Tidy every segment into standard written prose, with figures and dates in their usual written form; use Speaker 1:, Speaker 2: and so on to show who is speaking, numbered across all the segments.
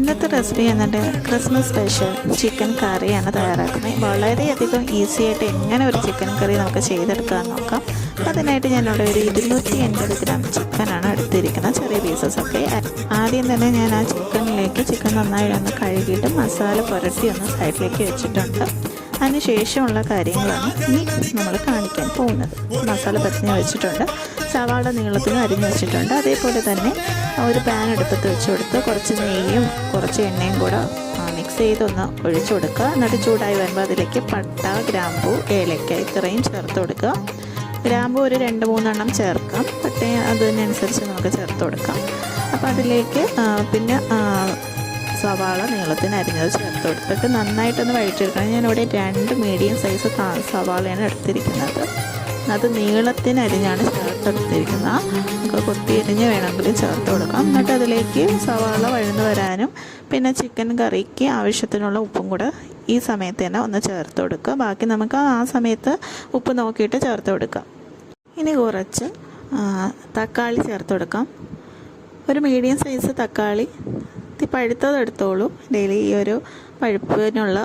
Speaker 1: ഇന്നത്തെ റെസിപ്പി എന്നിട്ട് Christmas special chicken കറിയാണ് തയ്യാറാക്കുന്നത്. വളരെയധികം ഈസി ആയിട്ട് എങ്ങനെ ഒരു ചിക്കൻ കറി നമുക്ക് ചെയ്തെടുക്കാൻ നോക്കാം. അതിനായിട്ട് ഞാനിവിടെ ഒരു 280 ഗ്രാം ചിക്കനാണ് എടുത്തിരിക്കുന്നത്, ചെറിയ പീസസൊക്കെ. ആദ്യം തന്നെ ഞാൻ ആ ചിക്കൻ നന്നായി ഒന്ന് കഴുകിയിട്ട് മസാല പുരട്ടി ഒന്ന് സൈഡിലേക്ക് വെച്ചിട്ടുണ്ട്. അതിന് ശേഷമുള്ള കാര്യങ്ങളാണ് ഇനി നമ്മൾ കാണിക്കാൻ പോകുന്നത്. മസാല പരത്തി വെച്ചിട്ടുണ്ട്, സവാള നീളത്തിന് അരിഞ്ഞ് വെച്ചിട്ടുണ്ട്. അതേപോലെ തന്നെ ഒരു പാൻ അടുപ്പത്ത് വെച്ച് കൊടുത്ത് കുറച്ച് നെയ്യും കുറച്ച് എണ്ണയും കൂടെ മിക്സ് ചെയ്തൊന്ന് ഒഴിച്ചു കൊടുക്കുക. എന്നിട്ട് ചൂടായി വരുമ്പോൾ അതിലേക്ക് പട്ട, ഗ്രാമ്പൂ, ഏലക്ക ഇത്രയും ചേർത്ത് കൊടുക്കുക. ഗ്രാമ്പൂ ഒരു 2-3 എണ്ണം ചേർക്കാം, പട്ട അതിനനുസരിച്ച് നമുക്ക് ചേർത്ത് കൊടുക്കാം. അപ്പോൾ അതിലേക്ക് പിന്നെ സവാള നീളത്തിന് അരിഞ്ഞത് ചേർത്ത് കൊടുത്തിട്ട് നന്നായിട്ടൊന്ന് വഴറ്റിയെടുക്കണം. ഞാനിവിടെ 2 മീഡിയം സൈസ് സവാളയാണ് എടുത്തിരിക്കുന്നത്. അത് നീളത്തിന് അരിഞ്ഞാണ് ചേർത്തെടുത്തിരിക്കുന്നത്. നമുക്ക് കൊത്തി അരിഞ്ഞ് വേണമെങ്കിൽ ചേർത്ത് കൊടുക്കാം. എന്നിട്ട് അതിലേക്ക് സവാള വഴന്ന് വരാനും പിന്നെ ചിക്കൻ കറിക്ക് ആവശ്യത്തിനുള്ള ഉപ്പും കൂടെ ഈ സമയത്ത് തന്നെ ഒന്ന് ചേർത്ത് കൊടുക്കുക. ബാക്കി നമുക്ക് ആ സമയത്ത് ഉപ്പ് നോക്കിയിട്ട് ചേർത്ത് കൊടുക്കാം. ഇനി കുറച്ച് തക്കാളി ചേർത്ത് കൊടുക്കാം. ഒരു മീഡിയം സൈസ് തക്കാളി പഴുത്തത് എടുത്തോളൂ. ഡെയിലി ഈ ഒരു പഴുപ്പിനുള്ള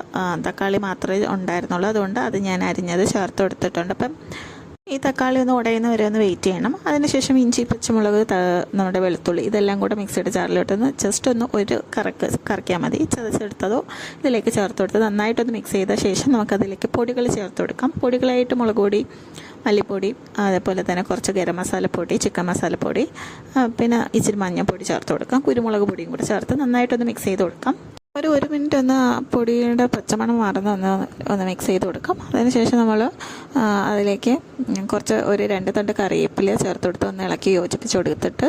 Speaker 1: തക്കാളി മാത്രമേ ഉണ്ടായിരുന്നുള്ളൂ, അതുകൊണ്ട് അത് ഞാൻ അരിഞ്ഞത് ചേർത്ത് കൊടുത്തിട്ടുണ്ട്. അപ്പം ഈ തക്കാളി ഒന്ന് ഉടയുന്ന വരെ ഒന്ന് വെയിറ്റ് ചെയ്യണം. അതിനുശേഷം ഇഞ്ചി, പച്ചമുളക്, നമ്മുടെ വെളുത്തുള്ളി ഇതെല്ലാം കൂടെ മിക്സിയുടെ ജാറിലോട്ടൊന്ന് ജസ്റ്റ് ഒന്ന് ഒരു കറക്കിയാൽ മതി. ചതച്ചെടുത്തതോ ഇതിലേക്ക് ചേർത്ത് കൊടുത്ത് നന്നായിട്ടൊന്ന് മിക്സ് ചെയ്ത ശേഷം നമുക്കതിലേക്ക് പൊടികൾ ചേർത്ത് കൊടുക്കാം. പൊടികളായിട്ട് മുളക് പൊടി, മല്ലിപ്പൊടി, അതേപോലെ തന്നെ കുറച്ച് ഗരം മസാലപ്പൊടി, ചിക്കൻ മസാലപ്പൊടി, പിന്നെ ഇച്ചിരി മഞ്ഞൾപ്പൊടി ചേർത്ത് കൊടുക്കാം. കുരുമുളക് പൊടിയും കൂടെ ചേർത്ത് നന്നായിട്ടൊന്ന് മിക്സ് ചെയ്ത് കൊടുക്കാം. ഒരു 1 മിനിറ്റ് ഒന്ന് പൊടിയുടെ പച്ചമണം മാറുന്ന ഒന്ന് മിക്സ് ചെയ്ത് കൊടുക്കാം. അതിനുശേഷം നമ്മൾ അതിലേക്ക് ഒരു 2 തണ്ട് കറിവേപ്പില ചേർത്ത് കൊടുത്ത് ഒന്ന് ഇളക്കി യോജിപ്പിച്ച് കൊടുത്തിട്ട്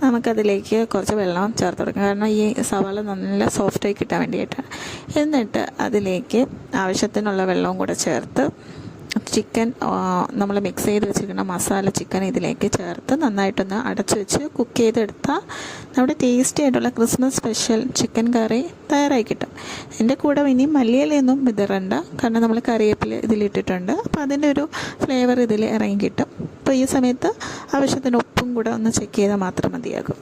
Speaker 1: നമുക്കതിലേക്ക് കുറച്ച് വെള്ളം ചേർത്ത് കൊടുക്കാം. കാരണം ഈ സവാള നല്ല സോഫ്റ്റായി കിട്ടാൻ വേണ്ടിയിട്ടാണ്. എന്നിട്ട് അതിലേക്ക് ആവശ്യത്തിനുള്ള വെള്ളവും കൂടെ ചേർത്ത് ചിക്കൻ നമ്മൾ മിക്സ് ചെയ്ത് വെച്ചിരിക്കുന്ന മസാല ചിക്കൻ ഇതിലേക്ക് ചേർത്ത് നന്നായിട്ടൊന്ന് അടച്ചു വെച്ച് കുക്ക് ചെയ്തെടുത്താൽ നമ്മുടെ ടേസ്റ്റി ആയിട്ടുള്ള ക്രിസ്മസ് സ്പെഷ്യൽ ചിക്കൻ കറി തയ്യാറായി കിട്ടും. എൻ്റെ കൂടെ ഇനി മല്ലിയിലയൊന്നും വിതറണ്ട, കാരണം നമ്മൾ കറിവേപ്പില ഇതിലിട്ടിട്ടുണ്ട്. അപ്പോൾ അതിൻ്റെ ഒരു ഫ്ലേവർ ഇതിൽ ഇറങ്ങി കിട്ടും. അപ്പോൾ ഈ സമയത്ത് ആവശ്യത്തിന് ഉപ്പും കൂടെ ഒന്ന് ചെക്ക് ചെയ്താൽ മാത്രം മതിയാകും.